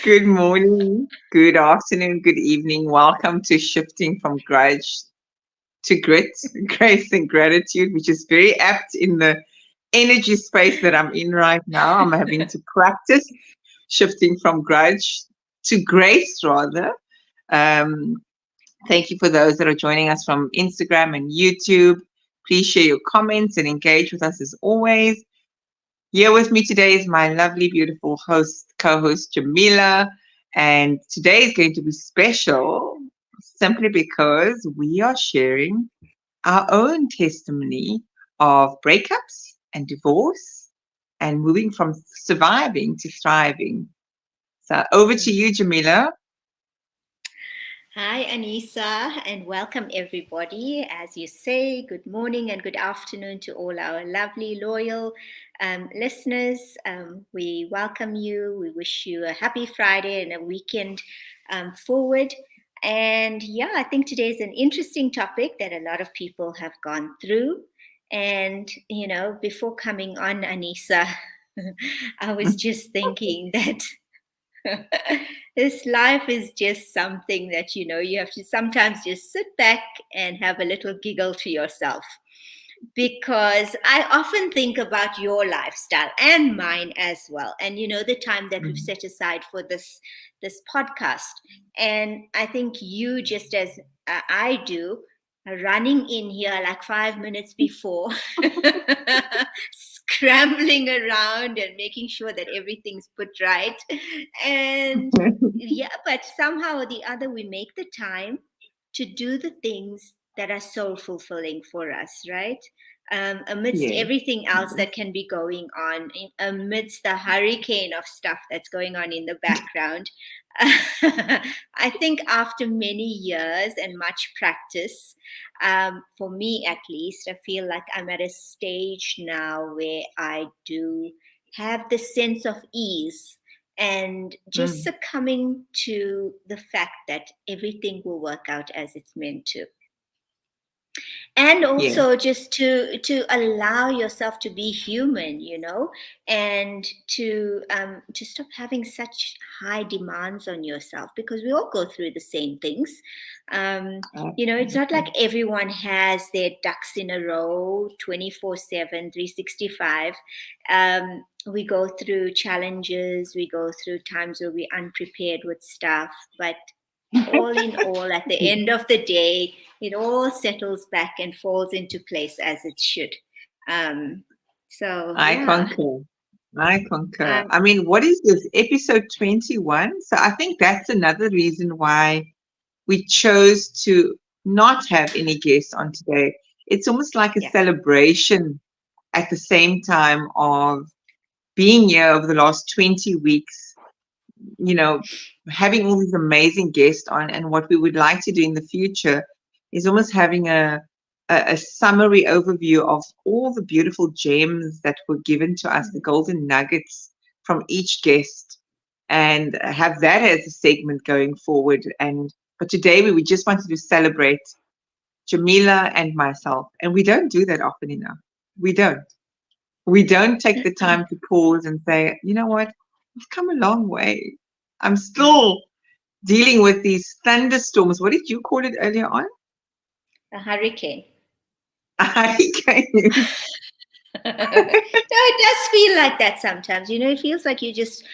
Good morning, good afternoon, good evening. Welcome to Shifting from Grudge to Grit, Grace and Gratitude, which is very apt in the energy space that I'm in right now. I'm having to practice shifting from grudge to grace, rather. Um, Thank you for those that are joining us from Instagram and YouTube. Please share your comments and engage with us as always. Here with me today is my lovely, beautiful co-host Jamila, and today is going to be special simply because we are sharing our own testimony of breakups and divorce and moving from surviving to thriving. So over to you, Jamila. Hi, Anissa, and welcome everybody. As you say, good morning and good afternoon to all our lovely, loyal listeners. We welcome you. We wish you a happy Friday and a weekend forward. And yeah, I think today is an interesting topic that a lot of people have gone through. And, before coming on, Anissa, I was just thinking that this life is just something that you have to sometimes just sit back and have a little giggle to yourself, because I often think about your lifestyle and mine as well, and the time that we've set aside for this podcast. And I think you, just as I do, are running in here like 5 minutes before, scrambling around and making sure that everything's put right. And yeah, but somehow or the other, we make the time to do the things that are so fulfilling for us, right? Amidst Yes. everything else that can be going on, amidst the hurricane of stuff that's going on in the background. I think after many years and much practice, for me at least, I feel like I'm at a stage now where I do have this sense of ease and just Mm, succumbing to the fact that everything will work out as it's meant to. And yes. also just to allow yourself to be human, and to stop having such high demands on yourself, because we all go through the same things. It's not like Absolutely. everyone has their ducks in a row 24/7, 365. We go through challenges, we go through times where we're unprepared with stuff, but all in all, at the end of the day, it all settles back and falls into place as it should. Um, so I yeah, concur. I concur. um, I mean, what is this? Episode 21. So I think that's another reason why we chose to not have any guests on today. It's almost like a yeah, celebration at the same time of being here over the last 20 weeks, you know, having all these amazing guests on. And what we would like to do in the future is almost having a summary overview of all the beautiful gems that were given to us, the golden nuggets from each guest, and have that as a segment going forward. And but today we just wanted to celebrate Jamila and myself, and we don't do that often enough. We don't. We don't take the time to pause and say, you know what, we've come a long way. I'm still dealing with these thunderstorms. What did you call it earlier on? a hurricane. Hurricanes. No, it does feel like that sometimes. It feels like you're just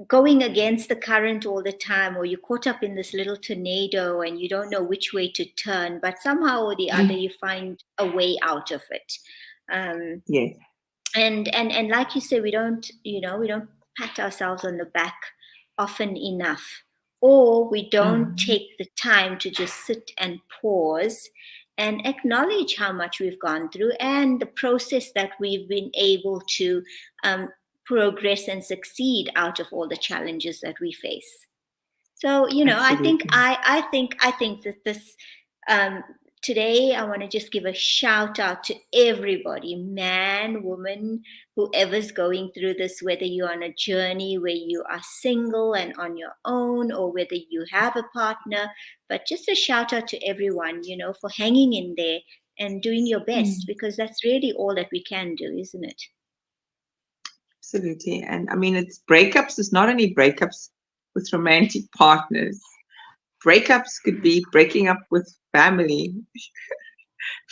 going against the current all the time, or you're caught up in this little tornado and you don't know which way to turn, but somehow or the other you find a way out of it. Um, Yes, and like you say, we don't pat ourselves on the back often enough, or we don't mm, take the time to just sit and pause and acknowledge how much we've gone through and the process that we've been able to um, progress and succeed out of all the challenges that we face. So, I think absolutely. I think that this um, today I want to just give a shout out to everybody, man, woman, whoever's going through this, whether you're on a journey where you are single and on your own, or whether you have a partner. But just a shout out to everyone, for hanging in there and doing your best, Mm. because that's really all that we can do, isn't it? absolutely. And I mean, it's breakups. It's not only breakups with romantic partners. Breakups could be breaking up with family.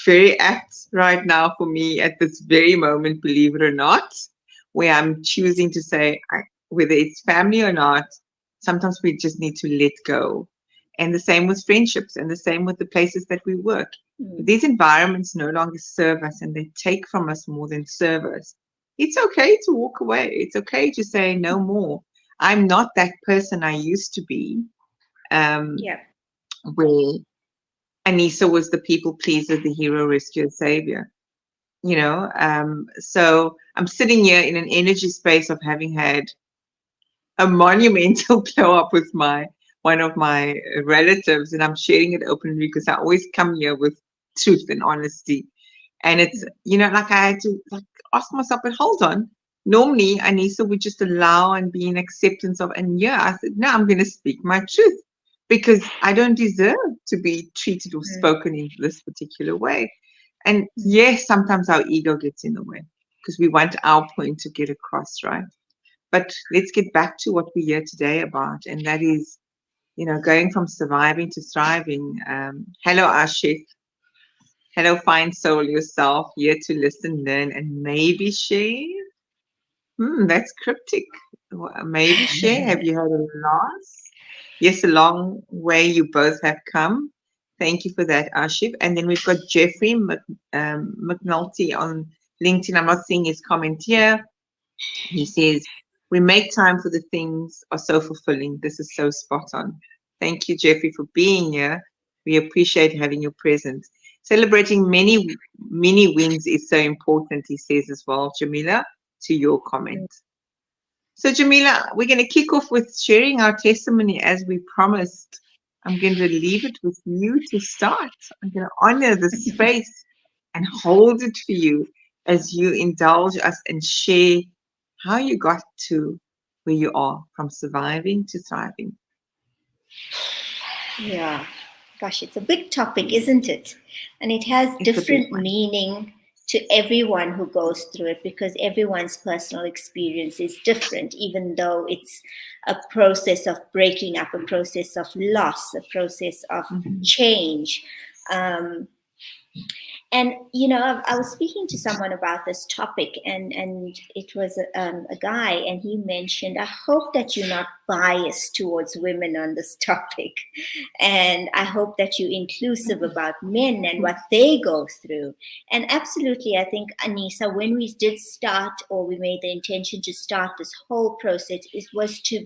Very apt right now for me at this very moment, believe it or not, where I'm choosing to say, whether it's family or not, sometimes we just need to let go. And the same with friendships, and the same with the places that we work. If Mm. these environments no longer serve us and they take from us more than serve us, it's okay to walk away. It's okay to say no more. I'm not that person I used to be, um, Yeah. where Anissa was the people pleaser, the hero, rescuer, savior. So I'm sitting here in an energy space of having had a monumental blow up with my one of my relatives, and I'm sharing it openly because I always come here with truth and honesty. And it's, like I had to like ask myself, but hold on. Normally, Anissa would just allow and be in acceptance of, and yeah, I said, no, I'm going to speak my truth because I don't deserve to be treated or Mm. spoken in this particular way. And Mm. yes, sometimes our ego gets in the way because we want our point to get across, right? But let's get back to what we're here today about, and that is, going from surviving to thriving. Hello, Ashik. Hello, fine soul yourself, here to listen, learn, and maybe share. That's cryptic. Maybe share. Have you had a loss? Yes, a long way you both have come. Thank you for that, Ashif. And then we've got Jeffrey McNulty on LinkedIn. I'm not seeing his comment here. He says, we make time for the things are so fulfilling. This is so spot on. Thank you, Jeffrey, for being here. We appreciate having your presence. Celebrating many mini wins is so important, he says as well, Jamila, to your comment. So, Jamila, we're going to kick off with sharing our testimony as we promised. I'm going to leave it with you to start. I'm going to honor the space and hold it for you as you indulge us and share how you got to where you are from surviving to thriving. Yeah. Gosh, it's a big topic, isn't it? And it has It's a big different one. meaning to everyone who goes through it because everyone's personal experience is different, even though it's a process of breaking up, a process of loss, a process of Mhm. change. Um, and I was speaking to someone about this topic, and it was a guy, and he mentioned, I hope that you're not biased towards women on this topic, and I hope that you're inclusive about men and what they go through. And absolutely, I think, Anissa, when we did start, or we made the intention to start this whole process, it was to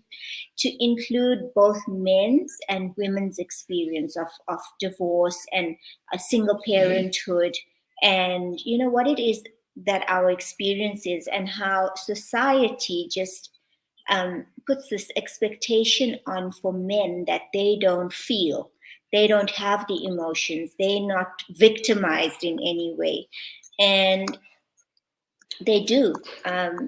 include both men's and women's experience of divorce and a single parenthood, and what it is that our experience is, and how society just puts this expectation on for men that they don't feel, they don't have the emotions, they're not victimized in any way. And they do.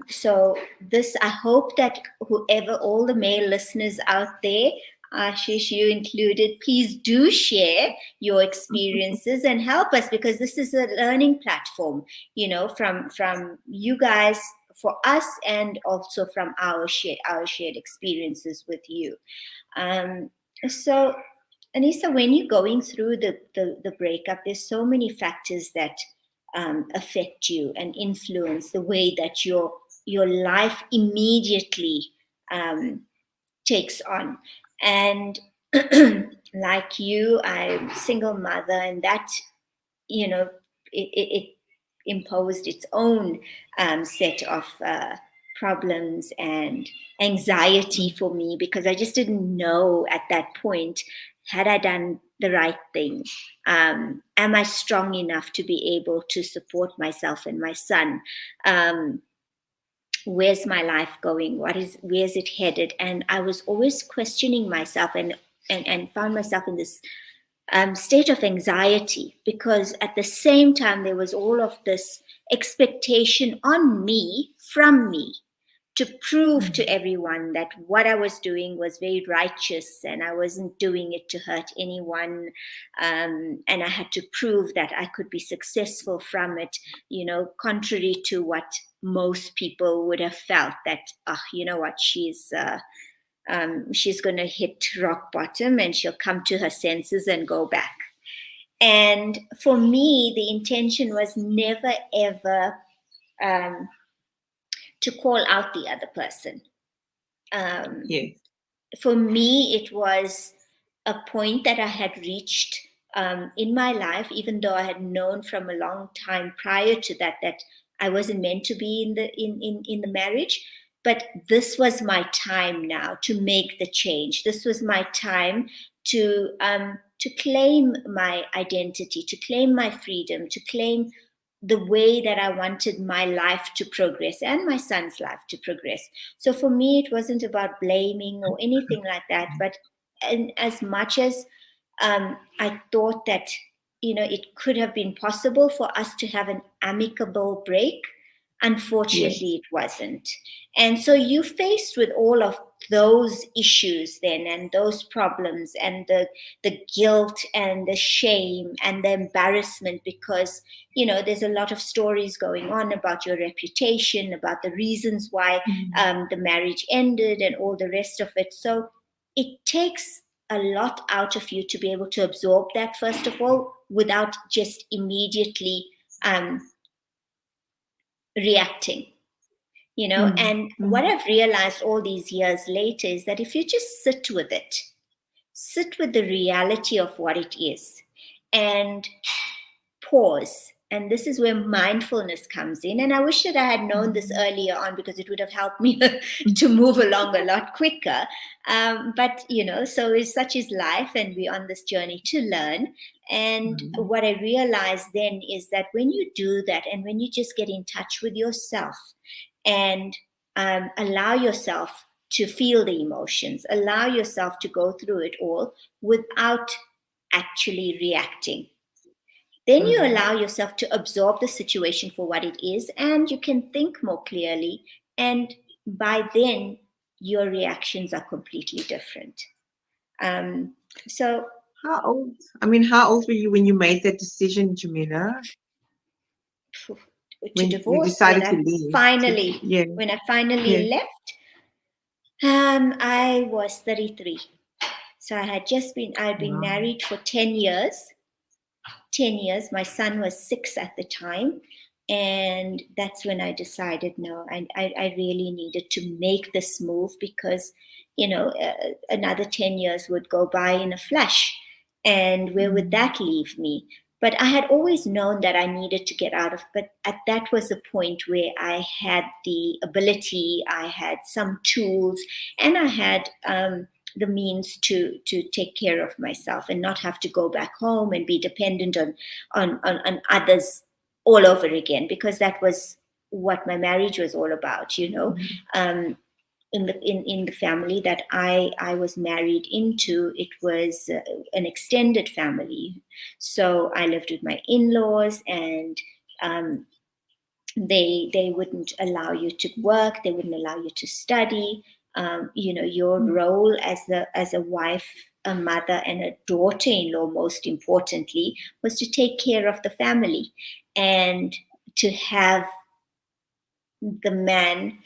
So this, I hope that whoever, all the male listeners out there, Ashish, you included, please do share your experiences and help us, because this is a learning platform, from you guys for us, and also from our shared experiences with you. Um, so, Anissa, when you're going through the breakup, there's so many factors that affect you and influence the way that your life immediately um, takes on. And like you, I'm single mother, and that, it imposed its own set of problems and anxiety for me, because I just didn't know at that point, had I done the right thing? Am I strong enough to be able to support myself and my son? Um, where's my life going? Where's it headed? And I was always questioning myself, and found myself in this state of anxiety, because at the same time there was all of this expectation on me, from me, to prove to Mm. everyone that what I was doing was very righteous and I wasn't doing it to hurt anyone. And I had to prove that I could be successful from it, contrary to what most people would have felt that, you know what, she's going to hit rock bottom and she'll come to her senses and go back. And for me, the intention was never, ever um, to call out the other person. Um, Yes. for me, it was a point that I had reached in my life, even though I had known from a long time prior to that that I wasn't meant to be in the marriage. But this was my time now to make the change. This was my time to claim my identity, to claim my freedom, to claim the way that I wanted my life to progress and my son's life to progress. So for me, it wasn't about blaming or anything like that. But and as much as I thought that it could have been possible for us to have an amicable break, unfortunately, Yes. it wasn't. And so you faced with all of those issues then and those problems and the guilt and the shame and the embarrassment because there's a lot of stories going on about your reputation, about the reasons why Mm. the marriage ended and all the rest of it. So it takes a lot out of you to be able to absorb that, first of all, without just immediately um, reacting. Mm. And what Mm. I've realized all these years later is that if you just sit with the reality of what it is, and pause. And this is where mindfulness comes in. And I wish that I had known this Mm. earlier on because it would have helped me to move along a lot quicker. But so is such is life, and we're on this journey to learn. And Mm. what I realized then is that when you do that, and when you just get in touch with yourself and allow yourself to feel the emotions, allow yourself to go through it all without actually reacting, then you Mm. allow yourself to absorb the situation for what it is, and you can think more clearly. And by then, your reactions are completely different. Um, so How old? I mean, how old were you when you made that decision, Jamila? to When you divorce, decided to leave? Yeah. when I finally Yes. left, I was 33. So I'd been Wow. married for 10 years. 10 years. My son was 6 at the time. And that's when I decided, no, I really needed to make this move because, another 10 years would go by in a flash. And where would Mm. that leave me? But I had always known that I needed to get out of, but that was the point where I had the ability, I had some tools, and I had the means to take care of myself and not have to go back home and be dependent on others all over again, because that was what my marriage was all about. Mm. um, in the family that I was married into, it was an extended family. So I lived with my in-laws, and um, they wouldn't allow you to work, they wouldn't allow you to study. Your Mm. role as a wife, a mother, and a daughter-in-law, most importantly, was to take care of the family and to have the man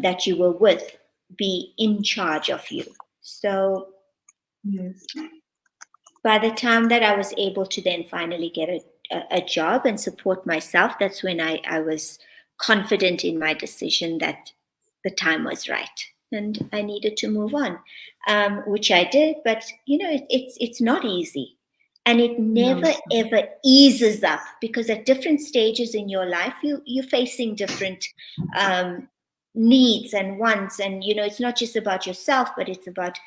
that you were with be in charge of you. So Yes. by the time that I was able to then finally get a job and support myself, that's when I was confident in my decision that the time was right and I needed to move on, which I did. But it's not easy, and it No, never it's not. ever eases up, because at different stages in your life, you're facing different um, needs and wants, and it's not just about yourself, but it's about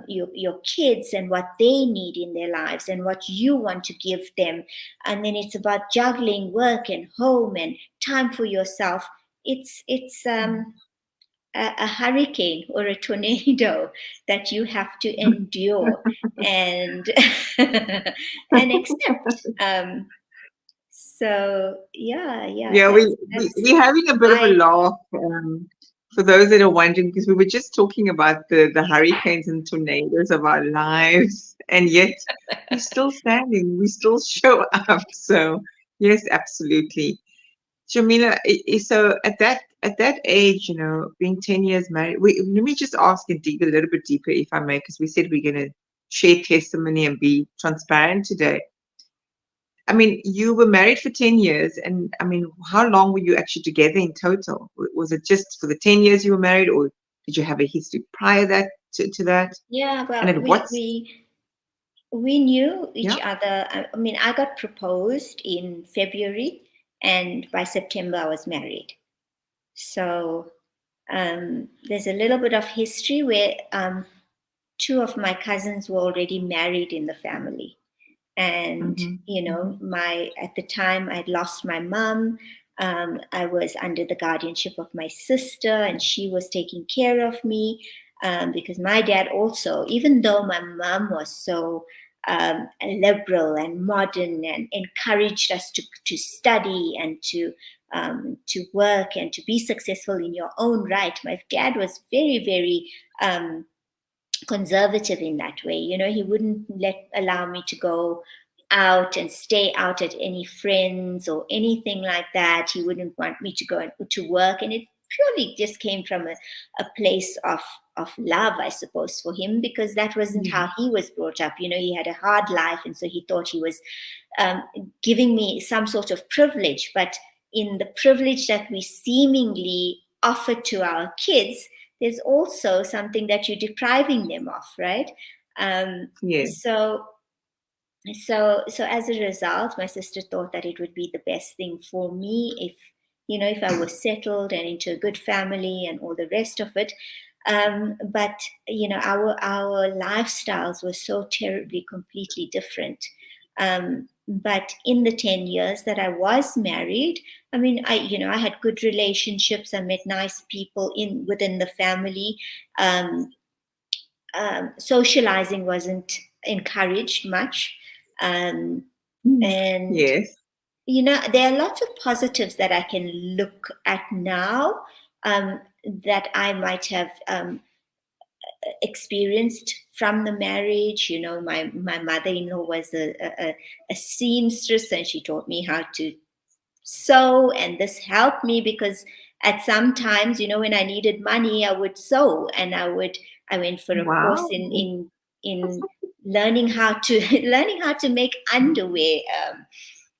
your kids and what they need in their lives and what you want to give them. And then it's about juggling work and home and time for yourself. It's a hurricane or a tornado that you have to endure and and accept. So yeah, Yeah, that's we're having a bit of a I laugh. for those that are wondering, because we were just talking about the hurricanes and tornadoes of our lives, and yet we're still standing, we still show up. So yes, absolutely. Jamila, so at that age, being 10 years married, let me just ask and dig a little bit deeper, if I may, because we said we're going to share testimony and be transparent today. I mean, you were married for 10 years, and I mean, how long were you actually together in total? Was it just for the 10 years you were married, or did you have a history prior that to that? Yeah, And well, at we what's, we we knew each yeah? other. I mean, I got proposed in February, and by September I was married. So there's a little bit of history where two of my cousins were already married in the family. And Mm-hmm, mm-hmm. my at the time I'd lost my mum. I was under the guardianship of my sister, and she was taking care of me, because my dad also, even though my mum was so liberal and modern and encouraged us to study and to work and to be successful in your own right, my dad was very, very conservative in that way. He wouldn't allow me to go out and stay out at any friends or anything like that. He wouldn't want me to go to work, and it purely just came from a place of love, I suppose, for him, because that wasn't Yeah. how he was brought up. He had a hard life, and so he thought he was um, giving me some sort of privilege. But in the privilege that we seemingly offer to our kids, there's also something that you're depriving them of, right? Um, Yeah. so so as a result, my sister thought that it would be the best thing for me if I was settled and into a good family and all the rest of it. But our lifestyles were so terribly completely different. But in the 10 years that I was married, I mean, I had good relationships. I met nice people within the family. Um, Socializing wasn't encouraged much. Um, Mm. and, Yes. there are lots of positives that I can look at now, that I might have experienced from the marriage. My mother-in-law was a seamstress, and she taught me how to sew, and this helped me because at some times, when I needed money, I would sew, and I went for a course Wow. in learning how to learning how to make underwear,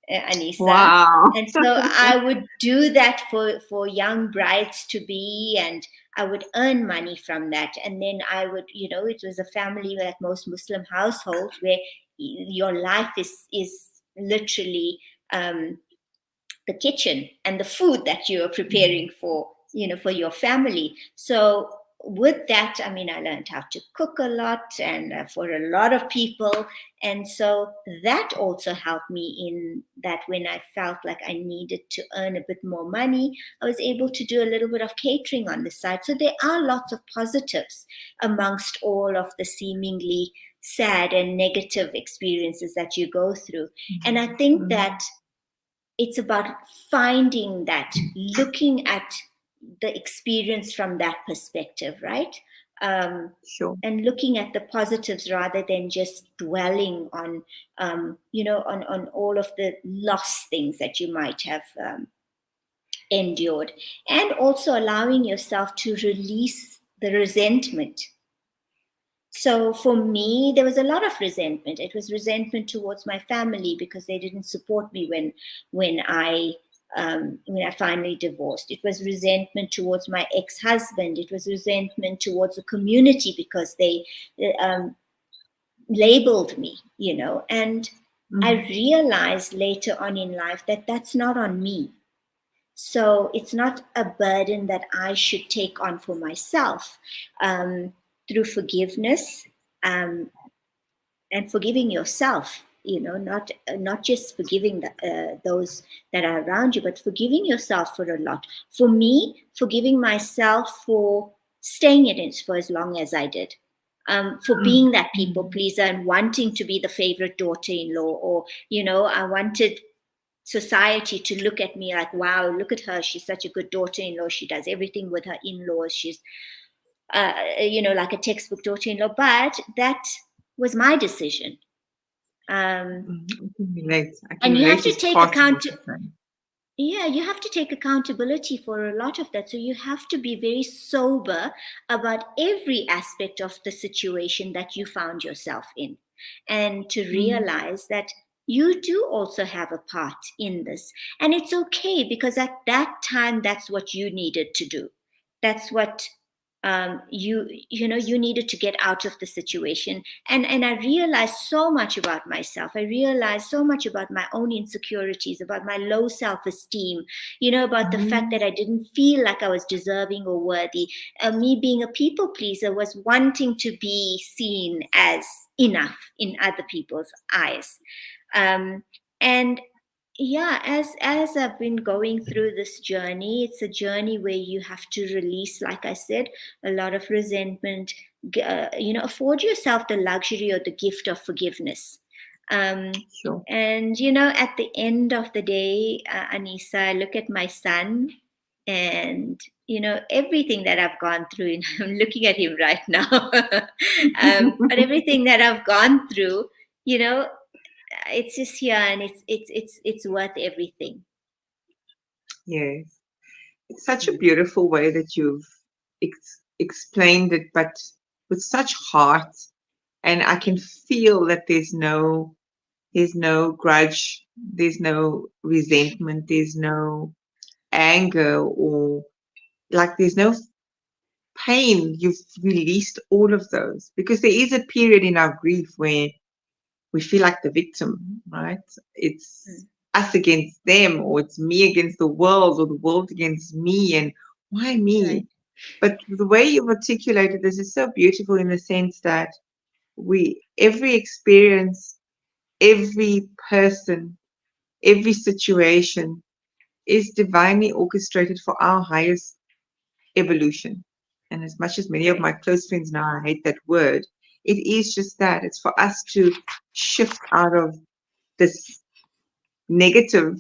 Anissa. Wow. And so I would do that for young brides to be, and I would earn money from that. And then I would, it was a family like most Muslim households where your life is literally the kitchen and the food that you are preparing for your family. So with that, I mean, I learned how to cook a lot, and for a lot of people. And so that also helped me in that when I felt like I needed to earn a bit more money, I was able to do a little bit of catering on the side. So there are lots of positives amongst all of the seemingly sad and negative experiences that you go through. And I think Mm. that it's about finding that, looking at the experience from that perspective, right? um, Sure. and looking at the positives rather than just dwelling on all of the lost things that you might have endured, and also allowing yourself to release the resentment. So for me, there was a lot of resentment. It was resentment towards my family because they didn't support me when I finally divorced. It was resentment towards my ex-husband. It was resentment towards the community because they um, labeled me, And I Mm. realized later on in life that that's not on me. So it's not a burden that I should take on for myself. Through forgiveness, um, and forgiving yourself, not just forgiving those that are around you, but forgiving yourself for a lot. For me, forgiving myself for staying in it for as long as I did. For Mm. being that people Mm. pleaser and wanting to be the favorite daughter-in-law, or I wanted society to look at me like, wow, look at her, she's such a good daughter-in-law, she does everything with her in-laws, she's like a textbook daughter-in-law. But that was my decision. I can relate. I can And you have relate to as take part of what account you're saying. Yeah, you have to take accountability for a lot of that. So you have to be very sober about every aspect of the situation that you found yourself in, and to Mm, realize that you do also have a part in this. And it's okay, because at that time, that's what you needed to do. That's what you needed to get out of the situation. And I realized so much about myself. I realized so much about my own insecurities, about my low self-esteem, about the fact mm, that I didn't feel like I was deserving or worthy. Me being a people pleaser was wanting to be seen as enough in other people's eyes. And yeah, as I've been going through this journey, it's a journey where you have to release, like I said, a lot of resentment. Afford yourself the luxury or the gift of forgiveness. um, sure. and at the end of the day, Anissa, I look at my son, and everything that I've gone through, and I'm looking at him right now. But everything that I've gone through, you know it's just here, and it's worth everything. Yes. It's such a Mm. beautiful way that you've explained it, but with such heart. And I can feel that there's no grudge, there's no resentment, there's no anger, or like there's no pain. You've released all of those, because there is a period in our grief where we feel like the victim, right? It's Mm. us against them, or it's me against the world, or the world against me, and why Right. me? But the way you've articulated this is so beautiful, in the sense that every experience, every person, every situation is divinely orchestrated for our highest evolution. And as much as many of my Right. close friends now, I hate that word, it is just that. It's for us to shift out of this negative,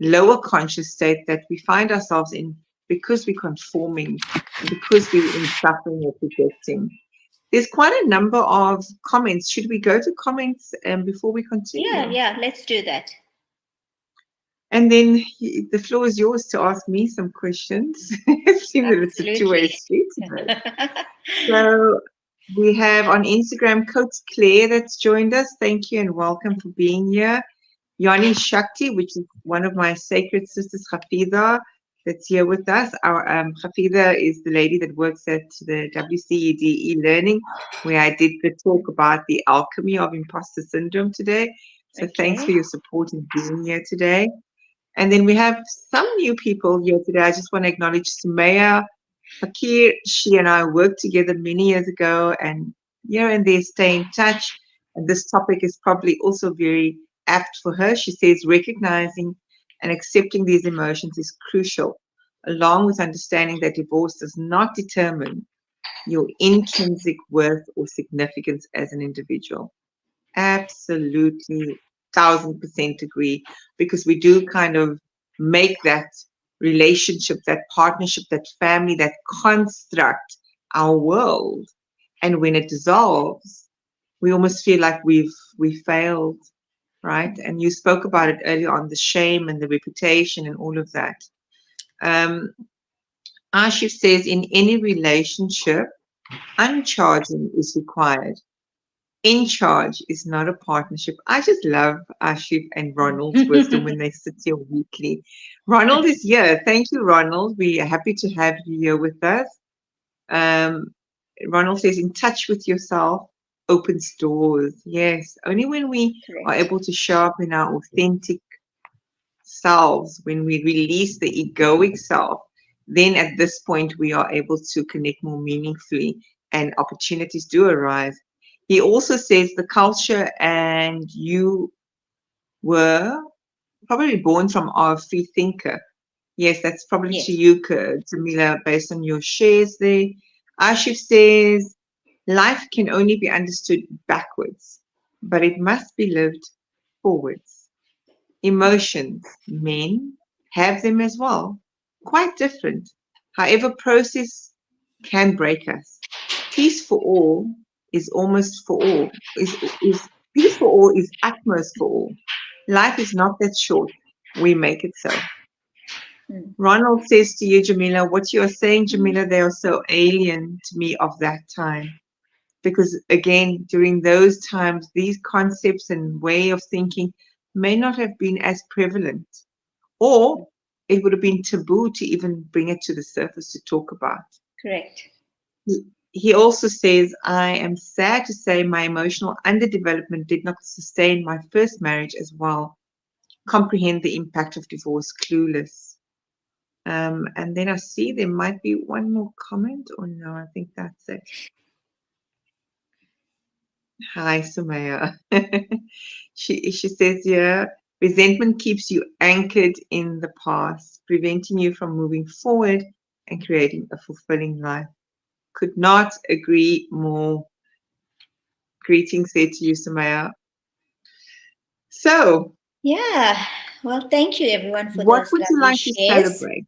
lower conscious state that we find ourselves in, because we're conforming and because we're in suffering or projecting. There's quite a number of comments. Should we go to comments before we Yeah, continue? yeah, let's do that. And then the floor is yours to ask me some questions. It seems that it's a two-way Absolutely. street today. So we have on Instagram Coach Claire that's joined us. Thank you and welcome for being here. Yoni Shakti, which is one of my sacred sisters, Hafida, that's here with us. Our Hafida is the lady that works at the WCED e-learning, where I did the talk about the alchemy of imposter syndrome today. So thanks for Okay. your support in being here today. And then we have some new people here today. I just want to acknowledge Sumaya Fakir. She and I worked together many years ago, and here and there stay in touch. And this topic is probably also very apt for her. She says recognizing and accepting these emotions is crucial, along with understanding that divorce does not determine your intrinsic worth or significance as an individual. Absolutely, 1000% agree, because we do kind of make that relationship, that partnership, that family, that construct our world. And when it dissolves, we almost feel like we failed, right? And you spoke about it earlier on, the shame and the reputation and all of that. Um, Ashif says in any relationship, uncharging is required. In charge is not a partnership. I just love Ashif and Ronald's wisdom when they sit here weekly. Ronald is here. Thank you, Ronald. We are happy to have you here with us. Um, Ronald says, in touch with yourself opens doors. Yes, only when we are Correct. able to show up in our authentic selves, when we release the egoic self, then at this point we are able to connect more meaningfully and opportunities do arise. He also says the culture and you were probably born from our free thinker. Yes, that's probably to Yes. you, Jamila, based on your shares there. Ashif says life can only be understood backwards, but it must be lived forwards. Emotions, men have them as well, quite different. However, process can break us. Peace for all is almost for all, is peace for all is utmost for all. Life is not that short. We make it so. Mm. Ronald says to you, Jamila, what you are saying, Jamila, they are so alien to me of that time. Because again, during those times, these concepts and way of thinking may not have been as prevalent, or it would have been taboo to even bring it to the surface to talk about. Correct. He also says, I am sad to say my emotional underdevelopment did not sustain my first marriage as well. Comprehend the impact of divorce, clueless. And then I see there might be one more comment, or no, I think that's it. Hi, Sumaya. She says here, resentment keeps you anchored in the past, preventing you from moving forward and creating a fulfilling life. Could not agree more. Greetings there to you, Sumaya. So, Yeah. Well, thank you everyone for what those would you lovely like to shares. celebrate?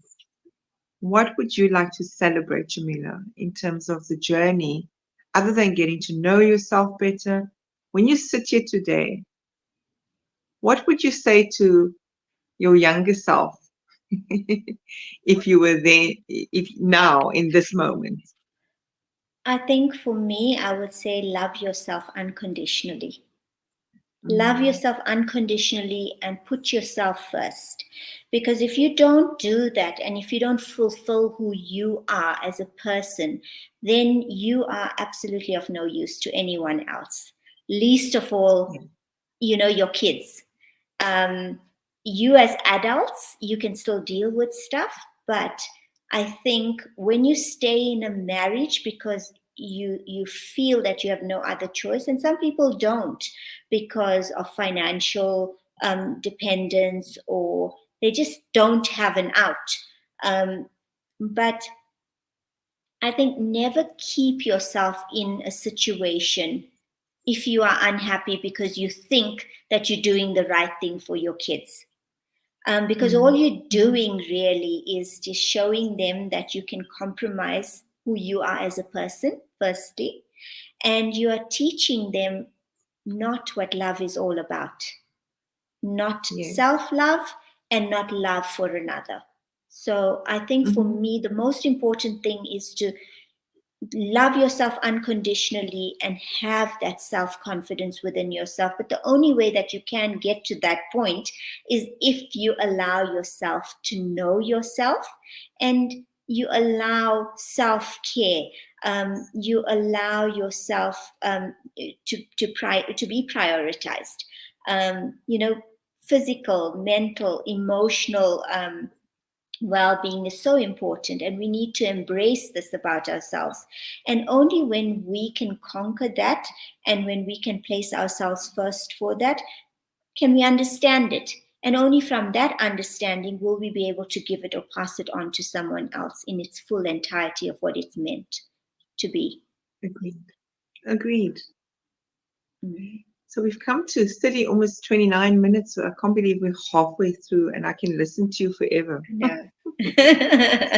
What would you like to celebrate, Jamila, in terms of the journey, other than getting to know yourself better? When you sit here today, what would you say to your younger self if you were there, if now in this moment? I think for me, I would say love yourself unconditionally. Love Mm, yourself unconditionally and put yourself first. Because if you don't do that and if you don't fulfill who you are as a person, then you are absolutely of no use to anyone else. Least of all, yeah. your kids. um, you as adults, you can still deal with stuff, but I think when you stay in a marriage because you feel that you have no other choice, and some people don't because of financial dependence, or they just don't have an out. But I think never keep yourself in a situation if you are unhappy because you think that you're doing the right thing for your kids. Because all Mm, you're mm, doing really is just showing them that you can compromise who you are as a person, firstly, and you are teaching them not what love is all about, not yes. self love, and not love for another. So I think for Hmm. me, the most important thing is to love yourself unconditionally and have that self confidence within yourself. But the only way that you can get to that point is if you allow yourself to know yourself, and you allow self care. You allow yourself to be prioritized. You know, physical, mental, emotional. Well-being is so important, and we need to embrace this about ourselves. And only when we can conquer that, and when we can place ourselves first for that, can we understand it. And only from that understanding will we be able to give it or pass it on to someone else in its full entirety of what it's meant to be. Agreed. Agreed. Mm. So we've come to 30, almost 29 minutes. So I can't believe we're halfway through and I can listen to you forever. No.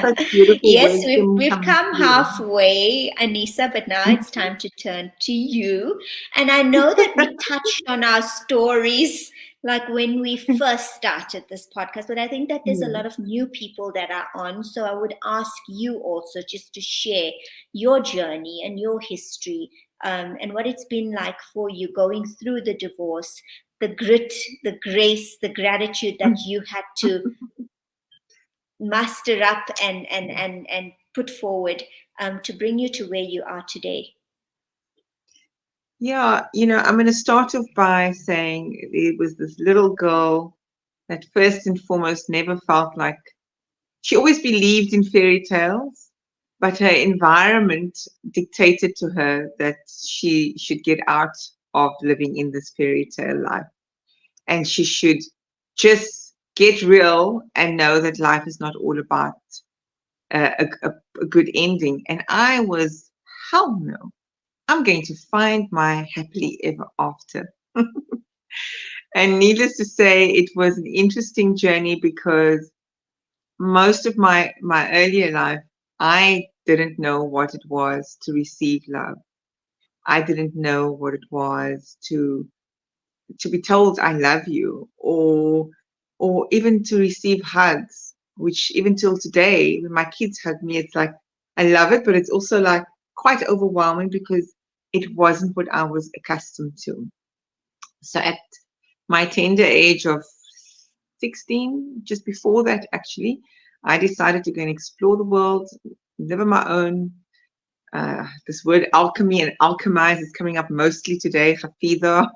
Such beautiful Yes, we've wisdom we've coming come through. halfway, Anissa, but now it's time to turn to you. And I know that we touched on our stories like when we first started this podcast, but I think that there's a Yeah. lot of new people that are on. So I would ask you also just to share your journey and your history, and what it's been like for you going through the divorce, the grit, the grace, the gratitude that you had to muster up and put forward, to bring you to where you are today. Yeah, I'm going to start off by saying it was this little girl that first and foremost never felt like she always believed in fairy tales, but her environment dictated to her that she should get out of living in this fairy tale life and she should just get real and know that life is not all about a good ending. And I was, hell no, I'm going to find my happily ever after. And needless to say, it was an interesting journey because most of my earlier life, I didn't know what it was to receive love. I didn't know what it was to be told I love you, or even to receive hugs, which even till today, when my kids hug me, it's like I love it, but it's also like quite overwhelming because it wasn't what I was accustomed to. So at my tender age of 16, just before that actually, I decided to go and explore the world, live on my own. This word alchemy and alchemize is coming up mostly today, Hafiza.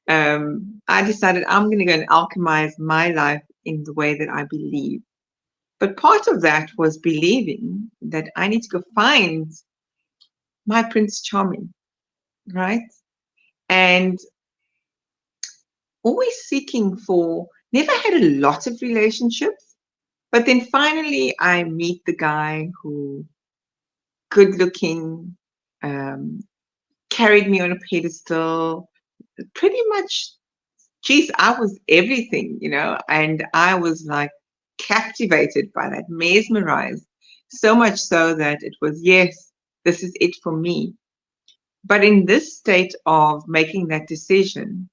I decided I'm going to go and alchemize my life in the way that I believe. But part of that was believing that I need to go find my Prince Charming, right? And always seeking for, never had a lot of relationships, but then finally I meet the guy who, good looking, um, carried me on a pedestal, pretty much, geez, I was everything, and I was like captivated by that, mesmerized, so much so that it was, yes, this is it for me. But in this state of making that decision,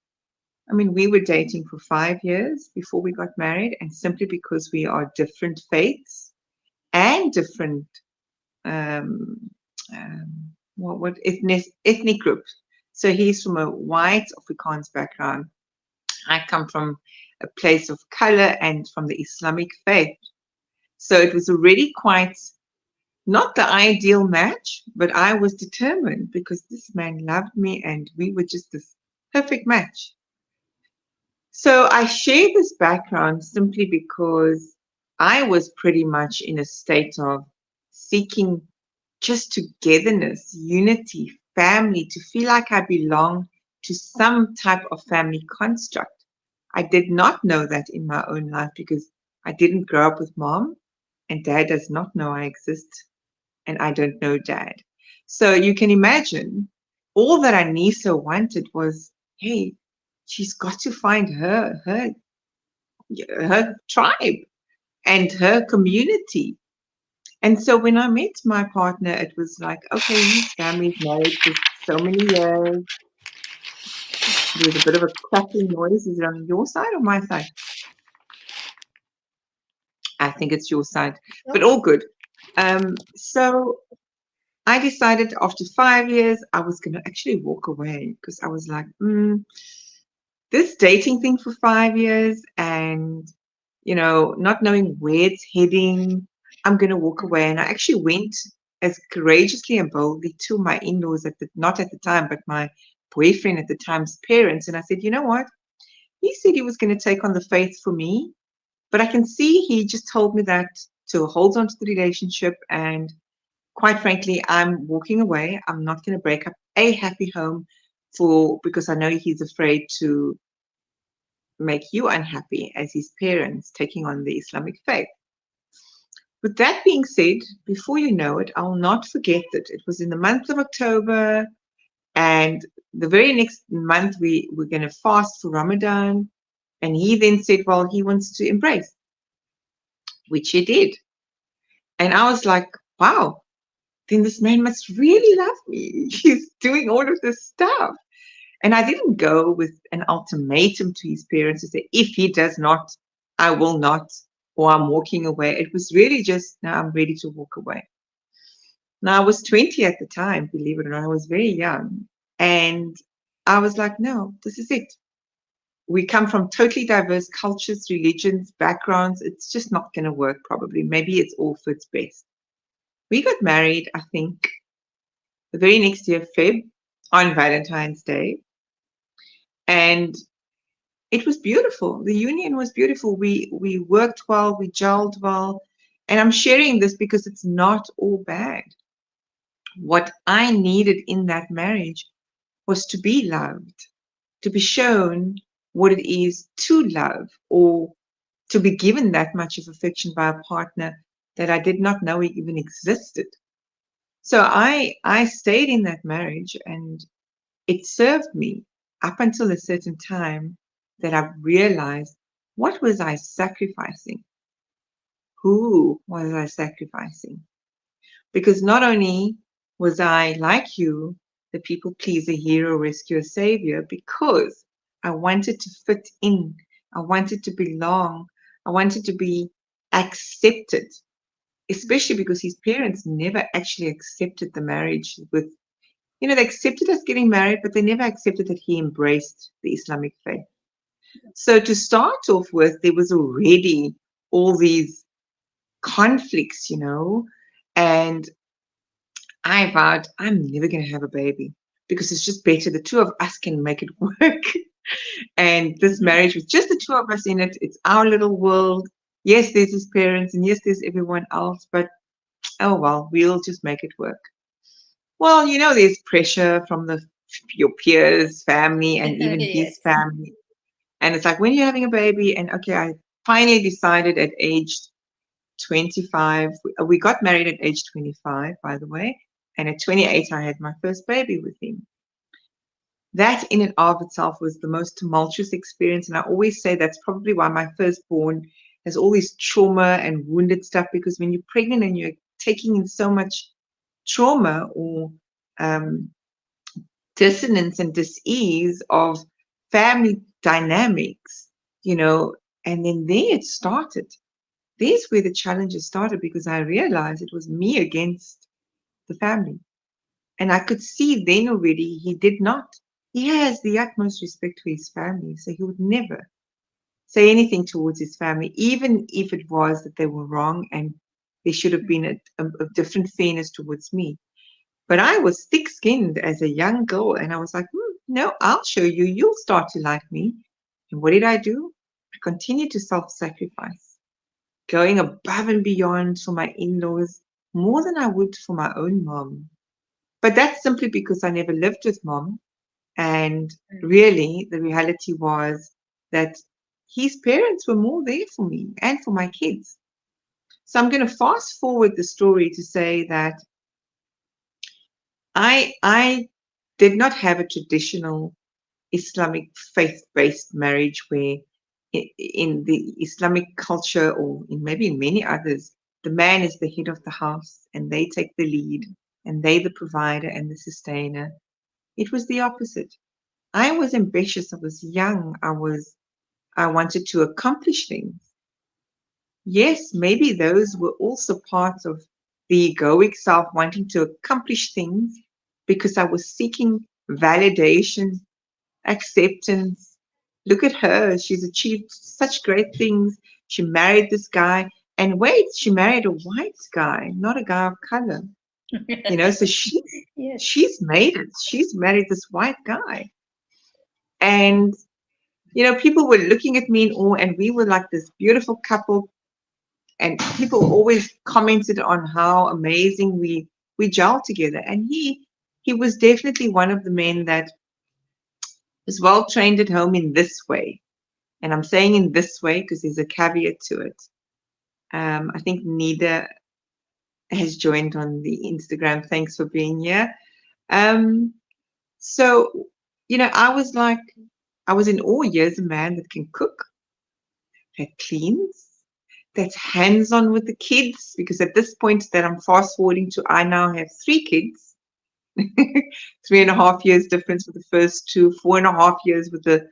I mean, we were dating for 5 years before we got married, and simply because we are different faiths and different um, what ethnic groups. So he's from a white Afrikaans background. I come from a place of color and from the Islamic faith. So it was already quite not the ideal match, but I was determined because this man loved me and we were just this perfect match. So I share this background simply because I was pretty much in a state of seeking just togetherness, unity, family, to feel like I belong to some type of family construct. I did not know that in my own life because I didn't grow up with mom, and dad does not know I exist, and I don't know dad. So you can imagine all that Anissa wanted was, hey, she's got to find her tribe and her community. And so when I met my partner, it was like, okay, his family's married for so many years. There was a bit of a crackling noise. Is it on your side or my side? I think it's your side, but all good. So I decided after 5 years, I was going to actually walk away because I was like, this dating thing for 5 years and, not knowing where it's heading, I'm going to walk away. And I actually went as courageously and boldly to my in-laws not at the time, but my boyfriend at the time's parents. And I said, you know what? He said he was going to take on the faith for me, but I can see he just told me that to hold on to the relationship. And quite frankly, I'm walking away. I'm not going to break up a happy home because I know he's afraid to make you unhappy as his parents taking on the Islamic faith. With that being said, before you know it, I'll not forget that it was in the month of October, and the very next month we were going to fast for Ramadan. And he then said, well, he wants to embrace, which he did. And I was like, wow, then this man must really love me. He's doing all of this stuff. And I didn't go with an ultimatum to his parents to say, if he does not, I will not, or I'm walking away. It was really just, now I'm ready to walk away. Now, I was 20 at the time, believe it or not. I was very young. And I was like, no, this is it. We come from totally diverse cultures, religions, backgrounds. It's just not going to work, probably. Maybe it's all for its best. We got married, I think, the very next year, Feb, on Valentine's Day. And it was beautiful. The union was beautiful. We worked well, we gelled well. And I'm sharing this because it's not all bad. What I needed in that marriage was to be loved, to be shown what it is to love, or to be given that much of affection by a partner that I did not know even existed. So I stayed in that marriage and it served me up until a certain time. that I realized, what was I sacrificing? Who was I sacrificing? Because not only was I, like you, the people pleaser, hero, rescuer, savior, because I wanted to fit in, I wanted to belong, I wanted to be accepted, especially because his parents never actually accepted the marriage with, they accepted us getting married, but they never accepted that he embraced the Islamic faith. So to start off with, there was already all these conflicts, and I vowed I'm never going to have a baby because it's just better. The two of us can make it work. And this marriage with just the two of us in it, it's our little world. Yes, there's his parents, and yes, there's everyone else, but oh well, we'll just make it work. Well, there's pressure from your peers, family, and even his Yes. family. And it's like, when you're having a baby, and okay, I finally decided at age 25. We got married at age 25, by the way. And at 28, I had my first baby with him. That in and of itself was the most tumultuous experience. And I always say that's probably why my firstborn has all this trauma and wounded stuff, because when you're pregnant and you're taking in so much trauma or um, dissonance and dis-ease of family dynamics, and then there it started. There's where the challenges started, because I realized it was me against the family. And I could see then already he did not. He has the utmost respect for his family, so he would never say anything towards his family, even if it was that they were wrong and there should have been a different fairness towards me. But I was thick skinned as a young girl, and I was like, no, I'll show you. You'll start to like me. And what did I do? I continued to self sacrifice, going above and beyond for my in laws more than I would for my own mom. But that's simply because I never lived with mom. And really, the reality was that his parents were more there for me and for my kids. So I'm going to fast forward the story to say that I did not have a traditional Islamic faith-based marriage where in the Islamic culture, or in maybe in many others, the man is the head of the house and they take the lead and they the provider and the sustainer. It was the opposite. I was ambitious, I was young, I wanted to accomplish things. Yes, maybe those were also parts of the egoic self wanting to accomplish things because I was seeking validation, acceptance. Look at her. She's achieved such great things. She married this guy. And wait, she married a white guy, not a guy of color. So Yes. she's made it. She's married this white guy. And people were looking at me in awe, and we were like this beautiful couple. And people always commented on how amazing we gel together. And he was definitely one of the men that was well trained at home in this way. And I'm saying in this way because there's a caveat to it. I think Nida has joined on the Instagram. Thanks for being here. Um, so, I was in awe. Here's a man that can cook, that cleans, that's hands on with the kids. Because at this point that I'm fast forwarding to, I now have three kids, 3.5 years difference with the first two, 4.5 years with the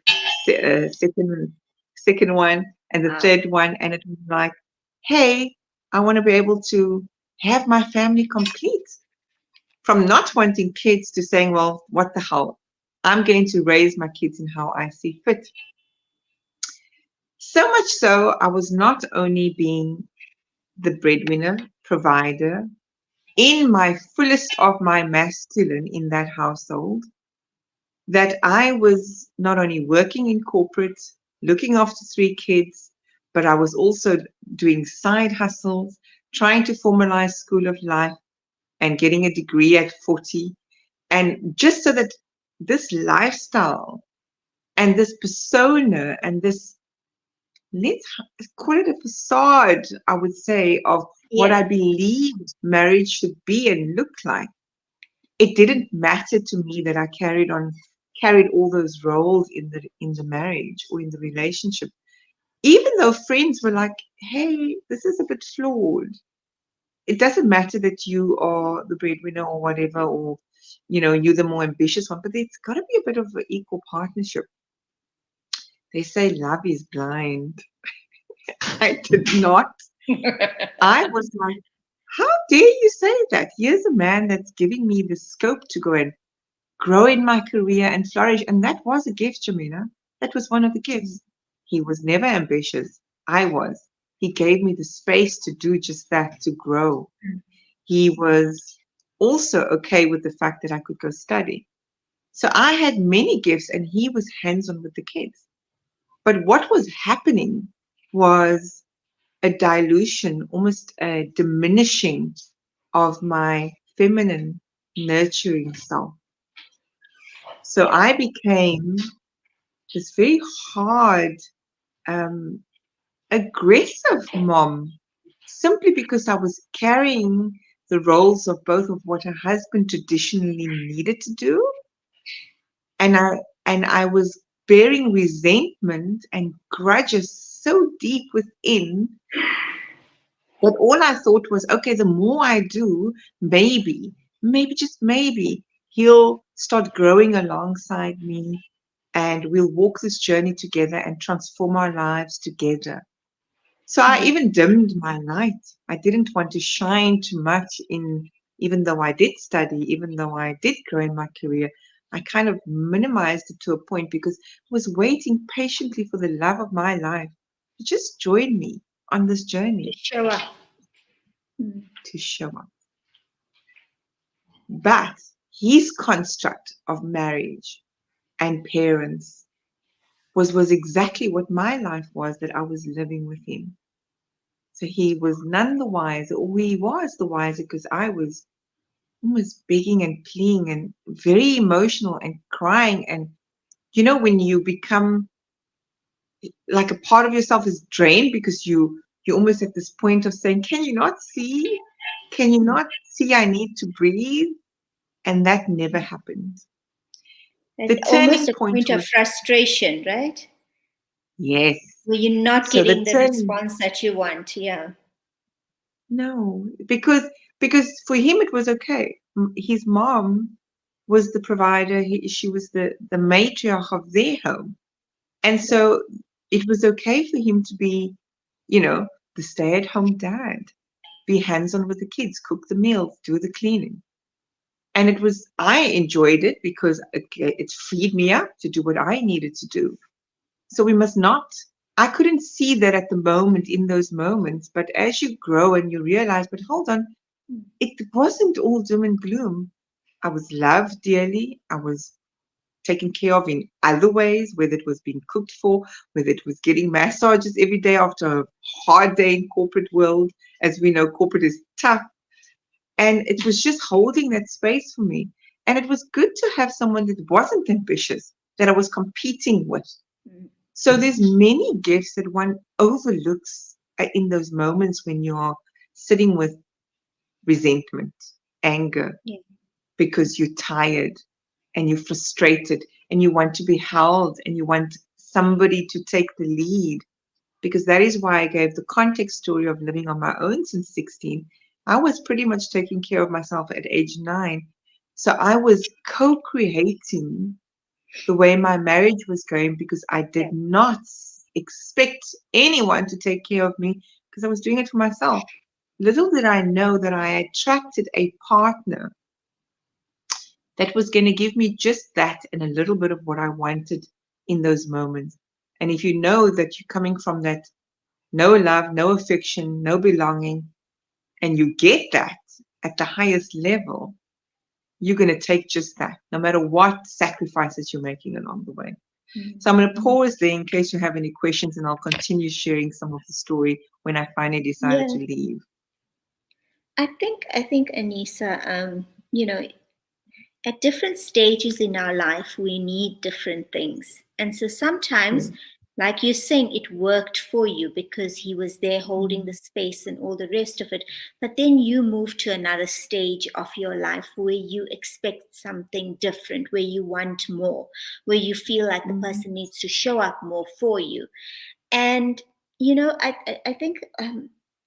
second one, and the Wow. third one. And it was like, hey, I want to be able to have my family complete. From not wanting kids to saying, well, what the hell? I'm going to raise my kids in how I see fit. So much so, I was not only being the breadwinner, provider, in my fullest of my masculine in that household, that I was not only working in corporate, looking after three kids, but I was also doing side hustles, trying to formalize school of life and getting a degree at 40. And just so that this lifestyle and this persona and this, let's call it a facade, I would say, of what Yeah. I believed marriage should be and look like. It didn't matter to me that I carried on carried all those roles in the marriage or in the relationship. Even though friends were like, hey, this is a bit flawed. It doesn't matter that you are the breadwinner or whatever, or you're the more ambitious one, but there's got to be a bit of an equal partnership. They say love is blind. I did not. I was like, how dare you say that? Here's a man that's giving me the scope to go and grow in my career and flourish. And that was a gift, Jamila. That was one of the gifts. He was never ambitious. I was. He gave me the space to do just that, to grow. He was also okay with the fact that I could go study. So I had many gifts, and he was hands on with the kids. But what was happening was a dilution, almost a diminishing of my feminine, nurturing self. So I became this very hard, um, aggressive mom simply because I was carrying the roles of both of what a husband traditionally needed to do, and I was bearing resentment and grudges so deep within that all I thought was, okay, the more I do, maybe just maybe, he'll start growing alongside me, and we'll walk this journey together and transform our lives together. So I even dimmed my light. I didn't want to shine too much even though I did study, even though I did grow in my career. I kind of minimized it to a point because I was waiting patiently for the love of my life to just join me on this To journey, show up. Mm. to show up. But his construct of marriage and parents was exactly what my life was that I was living with him. So he was none the wiser, or he was the wiser because I was almost begging and pleading and very emotional and crying. And when you become like a part of yourself is drained because you're almost at this point of saying, can you not see? Can you not see I need to breathe? And that never happened. It's The almost turning a point point of was, frustration, right? yes. Where you're not So the getting the turn response that you want. Yeah. No, because for him it was okay. His mom was the provider. She was the matriarch of their home, and so it was okay for him to be, you know, the stay-at-home dad, be hands-on with the kids, cook the meals, do the cleaning, and I enjoyed it because it freed me up to do what I needed to do. So we must not. I couldn't see that at the moment in those moments, but as you grow and you realize, but hold on, it wasn't all doom and gloom. I was loved dearly. I was taken care of in other ways, whether it was being cooked for, whether it was getting massages every day after a hard day in corporate world. As we know, corporate is tough. And it was just holding that space for me. And it was good to have someone that wasn't ambitious, that I was competing with. Mm. So there's many gifts that one overlooks in those moments when you're sitting with resentment, anger, Yeah. because you're tired and you're frustrated and you want to be held and you want somebody to take the lead. Because that is why I gave the context story of living on my own since 16. I was pretty much taking care of myself at age 9. So I was co creating the way my marriage was going because I did Yeah. not expect anyone to take care of me because I was doing it for myself. Little did I know that I attracted a partner that was going to give me just that and a little bit of what I wanted in those moments. And if you know that you're coming from that no love, no affection, no belonging, and you get that at the highest level, you're going to take just that, no matter what sacrifices you're making along the way. Mm. So I'm going to pause there in case you have any questions, and I'll continue sharing some of the story when I finally decided Yeah. to leave. I think Anissa, at different stages in our life, we need different things. And so sometimes Mm, like you're saying, it worked for you because he was there holding the Mm. space and all the rest of it. But then you move to another stage of your life where you expect something different, where you want more, where you feel like the Mm. person needs to show up more for you. And I think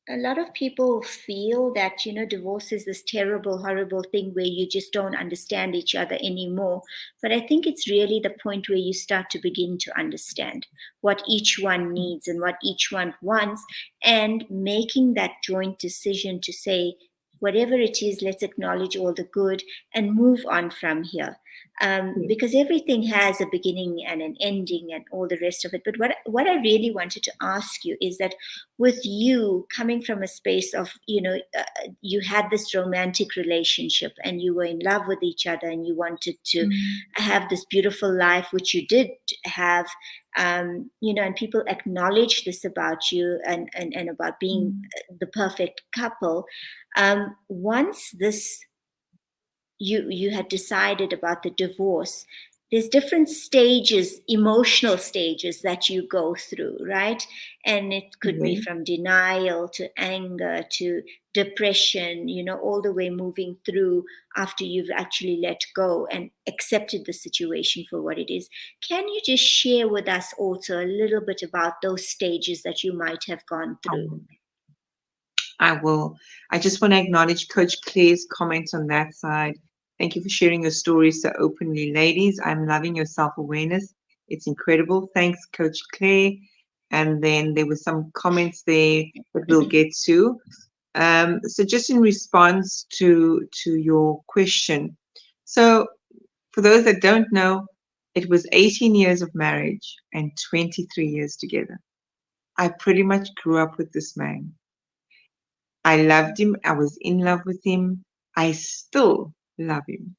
a lot of people feel that divorce is this terrible, horrible thing where you just don't understand each other anymore. But I think it's really the point where you start to begin to understand what each one needs and what each one wants, and making that joint decision to say, whatever it is, let's acknowledge all the good and move on from here. Yes. Because everything has a beginning and an ending and all the rest of it. But what I really wanted to ask you is that, with you coming from a space of, you had this romantic relationship and you were in love with each other and you wanted to Mm. have this beautiful life, which you did have, and people acknowledge this about you, and about being Mm. the perfect couple. Once this you had decided about the divorce, there's different stages, emotional stages that you go through, right? And it could be Yes. from denial to anger to depression, all the way moving through after you've actually let go and accepted the situation for what it is. Can you just share with us also a little bit about those stages that you might have gone I through? will. I will. I just want to acknowledge Coach Claire's comments on that side. Thank you for sharing your stories so openly, ladies. I'm loving your self awareness. It's incredible. Thanks, Coach Claire. And then there were some comments there that we'll get to. So just in response to your question, so for those that don't know, it was 18 years of marriage and 23 years together. I pretty much grew up with this man. I loved him. I was in love with him. I still love him.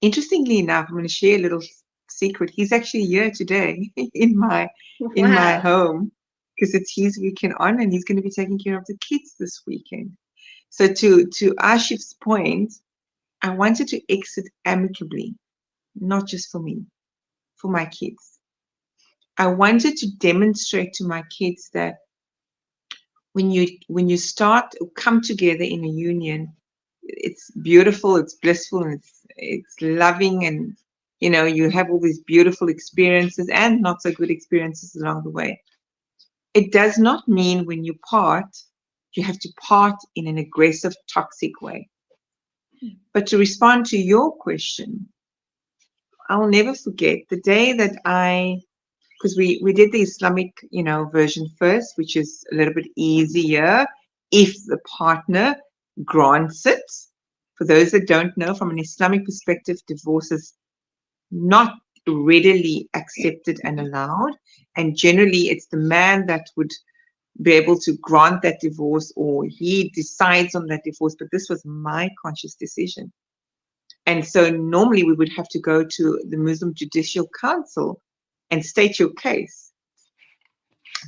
Interestingly enough, I'm going to share a little secret. He's actually here today in my Wow. home because it's his weekend on, and he's going to be taking care of the kids this weekend. So to Ashif's point, I wanted to exit amicably, not just for me, for my kids. I wanted to demonstrate to my kids that when you start or come together in a union, it's beautiful, it's blissful, and it's loving, and you have all these beautiful experiences and not so good experiences along the way. It does not mean when you part, you have to part in an aggressive, toxic way. But to respond to your question, I'll never forget the day that because we did the Islamic, version first, which is a little bit easier if the partner grants it. For those that don't know, from an Islamic perspective, divorce is not readily accepted and allowed. And generally, it's the man that would be able to grant that divorce, or he decides on that divorce. But this was my conscious decision. And so normally we would have to go to the Muslim Judicial Council and state your case.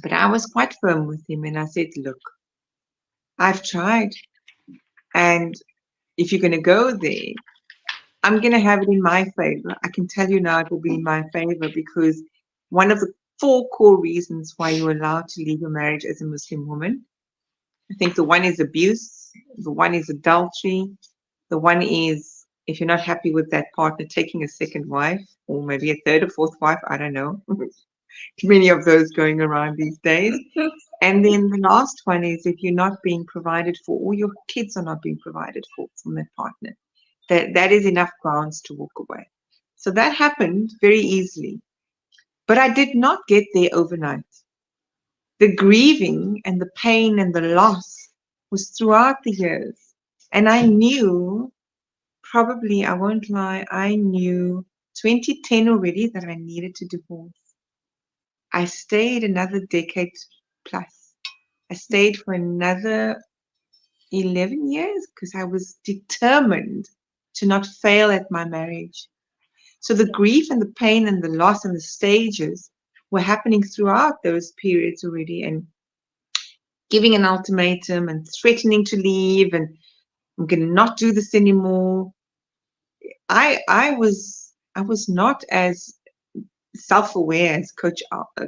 But I was quite firm with him and I said, look, I've tried. And if you're going to go there, I'm going to have it in my favor. I can tell you now it will be in my favor because one of the four core reasons why you're allowed to leave your marriage as a Muslim woman, I think the one is abuse, the one is adultery, the one is if you're not happy with that partner, taking a second wife or maybe a third or fourth wife, I don't know. Too many of those going around these days. And then the last one is if you're not being provided for, or your kids are not being provided for from that partner, that is enough grounds to walk away. So that happened very easily. But I did not get there overnight. The grieving and the pain and the loss was throughout the years. And I knew, probably, I won't lie, I knew 2010 already that I needed to divorce. I stayed another decade plus. I stayed for another 11 years because I was determined to not fail at my marriage. So the grief and the pain and the loss and the stages were happening throughout those periods already, and giving an ultimatum and threatening to leave and I'm going to not do this anymore. I was not as self-aware, as Coach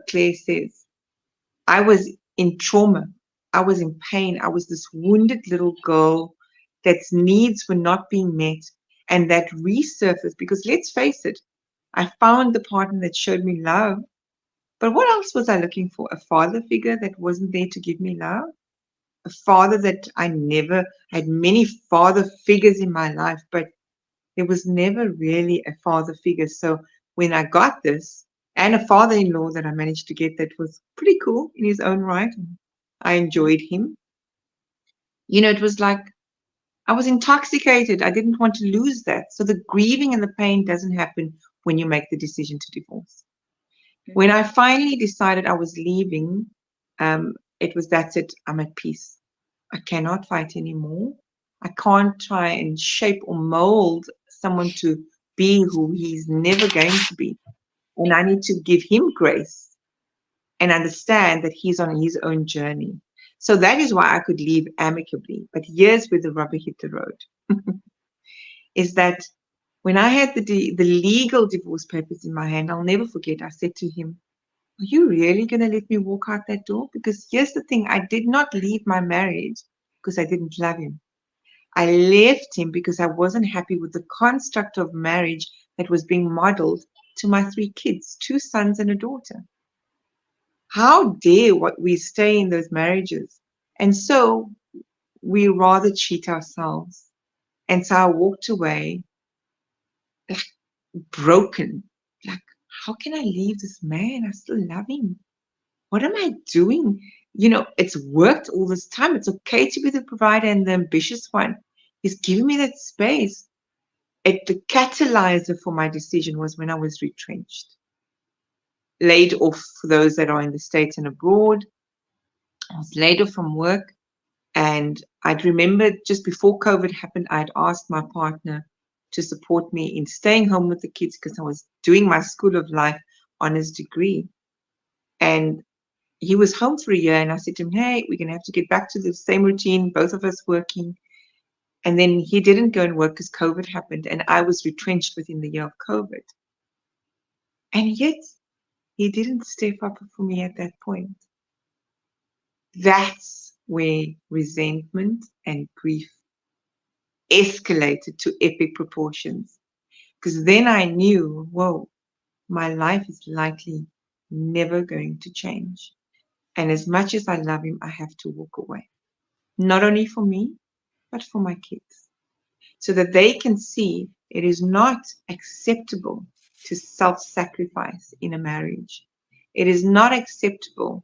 Claire says. I was in trauma. I was in pain. I was this wounded little girl that's needs were not being met, and that resurfaced because let's face it, I found the partner that showed me love. But what else was I looking for? A father figure that wasn't there to give me love? A father that I never had many father figures in my life, but there was never really a father figure. So when I got this, and a father in law that I managed to get that was pretty cool in his own right, I enjoyed him. It was like I was intoxicated. I didn't want to lose that. So the grieving and the pain doesn't happen when you make the decision to divorce. When I finally decided I was leaving, it was that's it. I'm at peace. I cannot fight anymore. I can't try and shape or mold someone to be who he's never going to be. And I need to give him grace and understand that he's on his own journey. So that is why I could leave amicably. But here's where the rubber hit the road is that when I had the legal divorce papers in my hand, I'll never forget, I said to him, are you really going to let me walk out that door? Because here's the thing, I did not leave my marriage because I didn't love him. I left him because I wasn't happy with the construct of marriage that was being modeled to my three kids, two sons and a daughter. How dare what we stay in those marriages? And so we rather cheat ourselves. And so I walked away like broken. Like, how can I leave this man? I still love him. What am I doing? It's worked all this time. It's okay to be the provider and the ambitious one. He's giving me that space. The catalyzer for my decision was when I was retrenched, laid off for those that are in the States and abroad. I was laid off from work. And I'd remembered just before COVID happened, I'd asked my partner to support me in staying home with the kids because I was doing my School of Life honors degree. And he was home for a year, and I said to him, hey, we're going to have to get back to the same routine, both of us working. And then he didn't go and work because COVID happened, and I was retrenched within the year of COVID. And yet, he didn't step up for me at that point. That's where resentment and grief escalated to epic proportions. Because then I knew, whoa, my life is likely never going to change. And as much as I love him, I have to walk away. Not only for me, but for my kids. So that they can see it is not acceptable to self-sacrifice in a marriage. It is not acceptable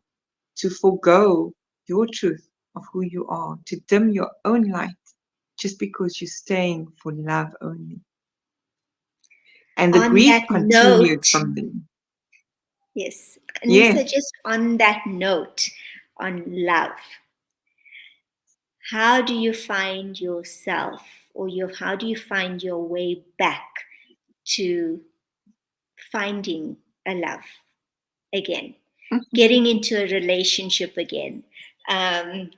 to forego your truth of who you are, to dim your own light just because you're staying for love only. And the On grief that continued note, from them. yes, Yes. Anissa, just on that note, on love, how do you find yourself, or how do you find your way back to finding a love again, getting into a relationship again? Because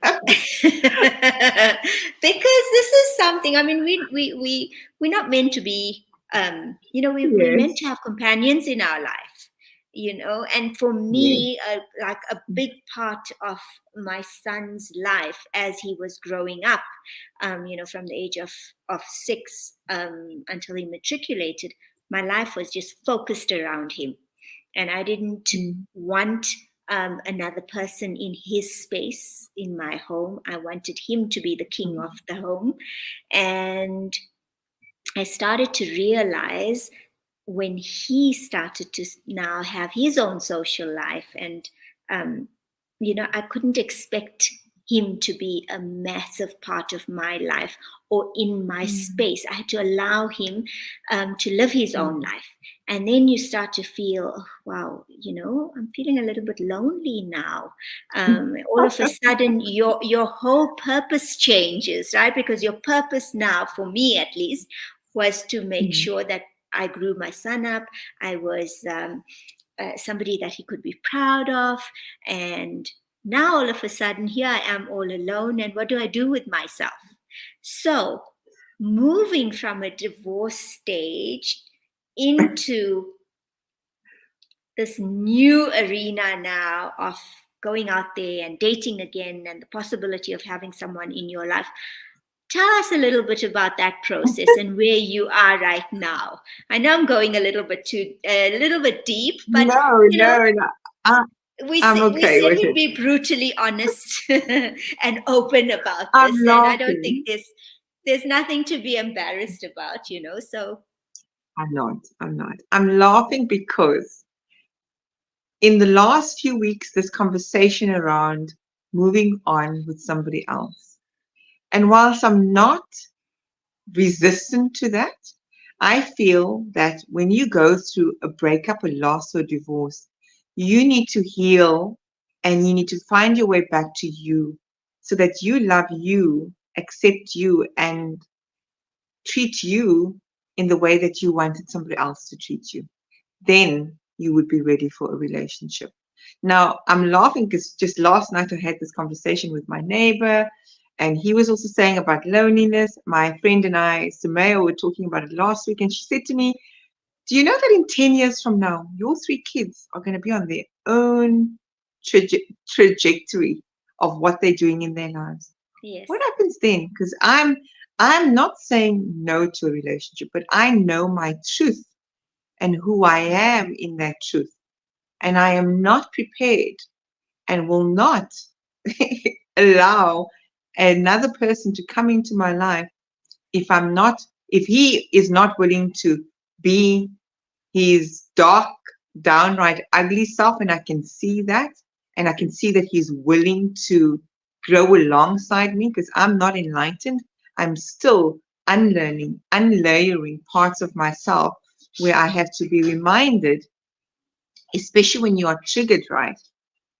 this is something, I mean, we're not meant to be, we're meant Yes. to have companions in our life, and for Yes. me, like a big part of my son's life as he was growing up, from the age of 6 until he matriculated, my life was just focused around him, and I didn't Mm. want another person in his space in my home. I wanted him to be the king Mm. of the home. And I started to realize when he started to now have his own social life, and um, I couldn't expect him to be a massive part of my life or in my Mm. space. I had to allow him to live his own Mm. life. And then you start to feel, oh, wow, I'm feeling a little bit lonely now. All of a sudden, your whole purpose changes, right? Because your purpose now, for me at least, was to make Mm. sure that I grew my son up. I was somebody that he could be proud of. And now all of a sudden, here I am all alone. And what do I do with myself? So, moving from a divorce stage into this new arena now of going out there and dating again and the possibility of having someone in your life. Tell us a little bit about that process and where you are right now. I know I'm going a little bit deep, but No, you know, no, no. I, I'm we okay said with we'd it. be brutally honest and open about I'm this, and I don't think laughing. there's nothing to be embarrassed about, So I'm not. I'm not. I'm laughing because in the last few weeks, this conversation around moving on with somebody else. And whilst I'm not resistant to that, I feel that when you go through a breakup, a loss, or divorce, you need to heal and you need to find your way back to you so that you love you, accept you, and treat you in the way that you wanted somebody else to treat you. Then you would be ready for a relationship. Now, I'm laughing because just last night I had this conversation with my neighbor, and he was also saying about loneliness. My friend and I, Sumaya, were talking about it last week, and she said to me, do you know that in 10 years from now, your three kids are going to be on their own trajectory of what they're doing in their lives? yes, What happens then? Because I'm not saying no to a relationship, but I know my truth and who I am in that truth. And I am not prepared and will not allow another person to come into my life if if he is not willing to be his dark, downright ugly self, and I can see that, and I can see that he's willing to grow alongside me because I'm not enlightened. I'm still unlearning, unlayering parts of myself where I have to be reminded, especially when you are triggered, right?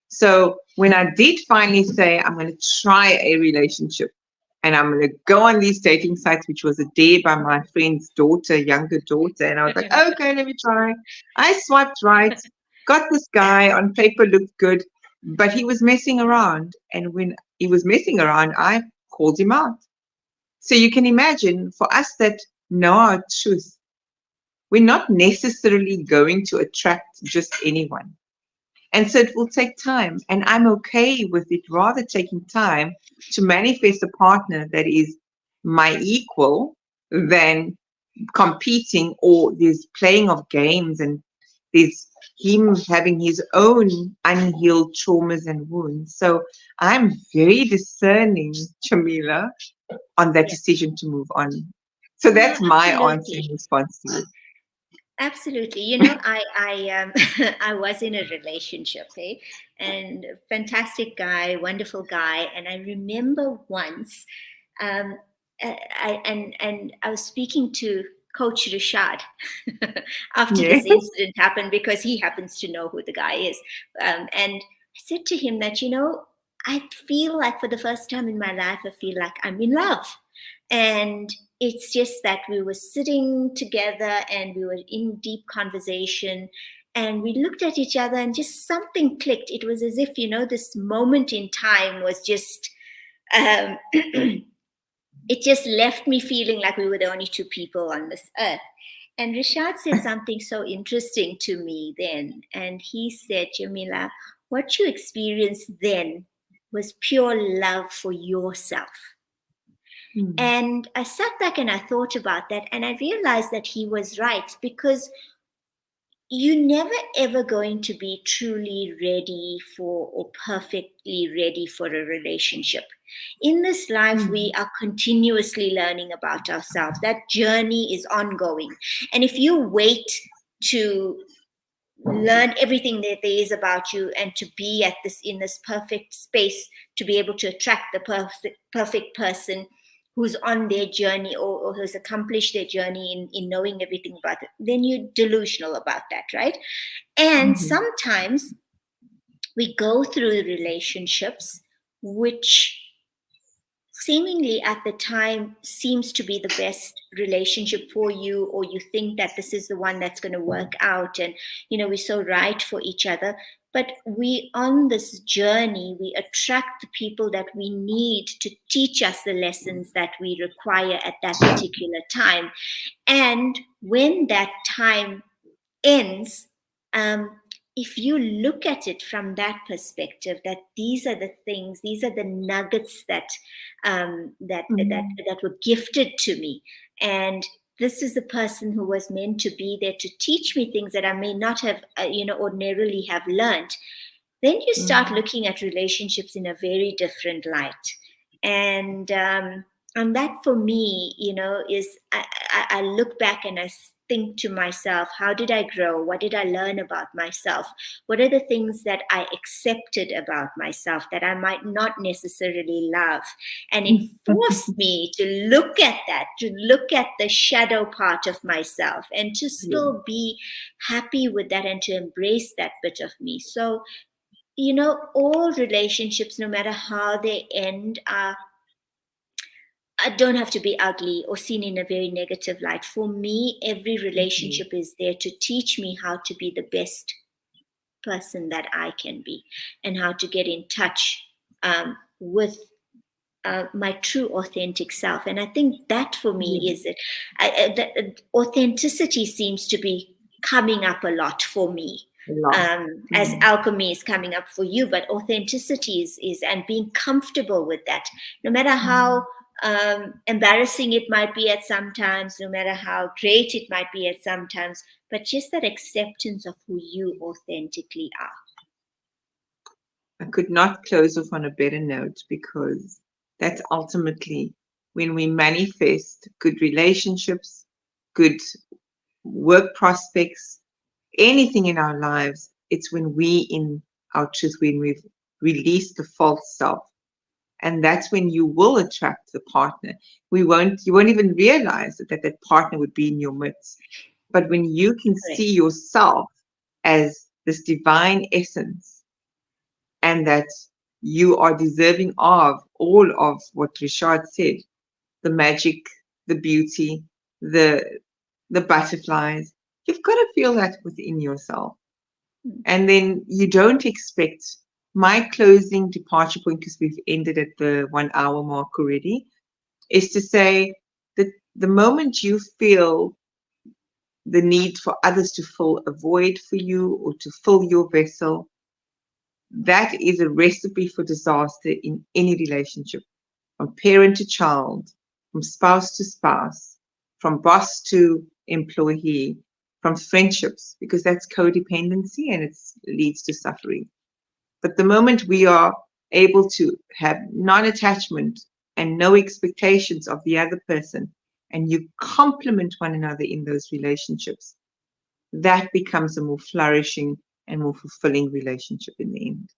So when I did finally say I'm going to try a relationship and I'm going to go on these dating sites, which was a dare by my friend's daughter, younger daughter, and I was like, okay, let me try. I swiped right, got this guy on paper looked good, but he was messing around, and when he was messing around, I called him out. So you can imagine for us that know our truth, we're not necessarily going to attract just anyone. And so it will take time. And I'm okay with it rather taking time to manifest a partner that is my equal than competing, or there's playing of games and there's him having his own unhealed traumas and wounds. So I'm very discerning, Jamila, on that yeah, decision to move on. So no, that's my answer in absolutely. response to you. Absolutely. I I was in a relationship, and fantastic guy, wonderful guy. And I remember once, um, and I was speaking to Coach Rishad after Yes. this incident happened because he happens to know who the guy is. And I said to him that, I feel like for the first time in my life, I feel like I'm in love. And it's just that we were sitting together and we were in deep conversation and we looked at each other and just something clicked. It was as if, this moment in time was just, um, it just left me feeling like we were the only two people on this earth. And Rishad said something so interesting to me then. And he said, Jamila, what you experienced then was pure love for yourself. Hmm. And I sat back and I thought about that, and I realized that he was right because you're never ever going to be truly ready for or perfectly ready for a relationship. In this life, Hmm. we are continuously learning about ourselves. That journey is ongoing. And if you wait to learn everything that there is about you and to be at this in this perfect space to be able to attract the perfect person who's on their journey or who's accomplished their journey in knowing everything about it, then you're delusional about that, right? And Mhm. sometimes we go through relationships which seemingly at the time seems to be the best relationship for you, or you think that this is the one that's going to work out, and we're so right for each other. But we on this journey, we attract the people that we need to teach us the lessons that we require at that particular time. And when that time ends, um, if you look at it from that perspective, that these are the things, these are the nuggets that Mm. that were gifted to me, and this is the person who was meant to be there to teach me things that I may not have, ordinarily have learned, then you start Mm. looking at relationships in a very different light. And that for me, is I look back and I think to myself, how did I grow? What did I learn about myself? What are the things that I accepted about myself that I might not necessarily love? And it forced me to look at that, to look at the shadow part of myself, and to Yeah. still be happy with that and to embrace that bit of me. So, all relationships, no matter how they end, don't have to be ugly or seen in a very negative light. For me, every Mhm. relationship is there to teach me how to be the best person that I can be, and how to get in touch with my true authentic self. And I think that for me Yeah. is it. Authenticity seems to be coming up a lot for me, A lot. as Mm. alchemy is coming up for you. But authenticity is and being comfortable with that, no matter Mm. how embarrassing it might be at some times, no matter how great it might be at some times, but just that acceptance of who you authentically are. I could not close off on a better note because that's ultimately when we manifest good relationships, good work prospects, anything in our lives. It's when we, in our truth, when we've released the false self. And that's when you will attract the partner. You won't even realize that partner would be in your midst. But when you can Correct. see yourself as this divine essence, and that you are deserving of all of what Richard said, the magic, the beauty, the the butterflies. You've got to feel that within yourself. Mm. And then you don't expect my closing departure point, because we've ended at the 1 hour mark already, is to say that the moment you feel the need for others to fill a void for you or to fill your vessel, that is a recipe for disaster in any relationship, from parent to child, from spouse to spouse, from boss to employee, from friendships, because that's codependency and it leads to suffering. But the moment we are able to have non attachment and no expectations of the other person, and you complement one another in those relationships, that becomes a more flourishing and more fulfilling relationship in the end.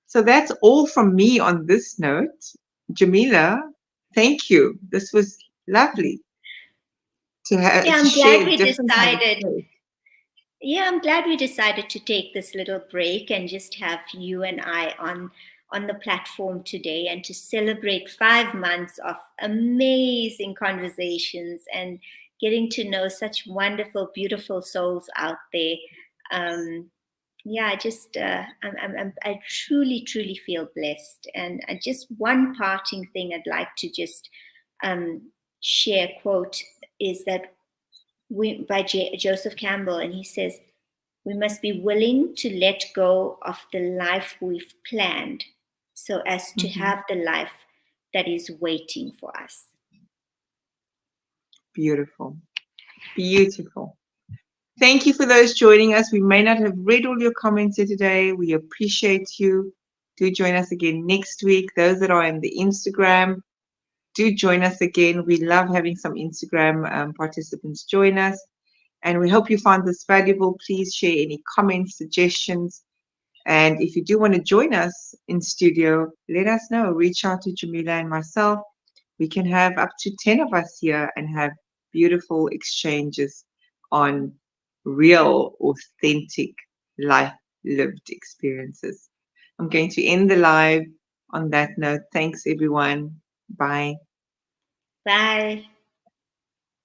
So that's all from me on this note. Jamila, thank you. This was lovely Yeah, to I'm glad share we different kind of decided. space. Yeah, I'm glad we decided to take this little break and just have you and I on the platform today, and to celebrate 5 months of amazing conversations and getting to know such wonderful, beautiful souls out there. Um, yeah, I truly, truly feel blessed. And just one parting thing I'd like to just um, share quote is that by Joseph Campbell, and he says, we must be willing to let go of the life we've planned so as to Mhm. have the life that is waiting for us. Beautiful. Beautiful. Thank you for those joining us. We may not have read all your comments here today. We appreciate you. Do join us again next week. Those that are in the Instagram, do join us again. We love having some Instagram participants join us. And we hope you found this valuable. Please share any comments, suggestions. And if you do want to join us in studio, let us know. Reach out to Jamila and myself. We can have up to 10 of us here and have beautiful exchanges on real, authentic, life lived experiences. I'm going to end the live on that note. Thanks, everyone. Bye. Bye.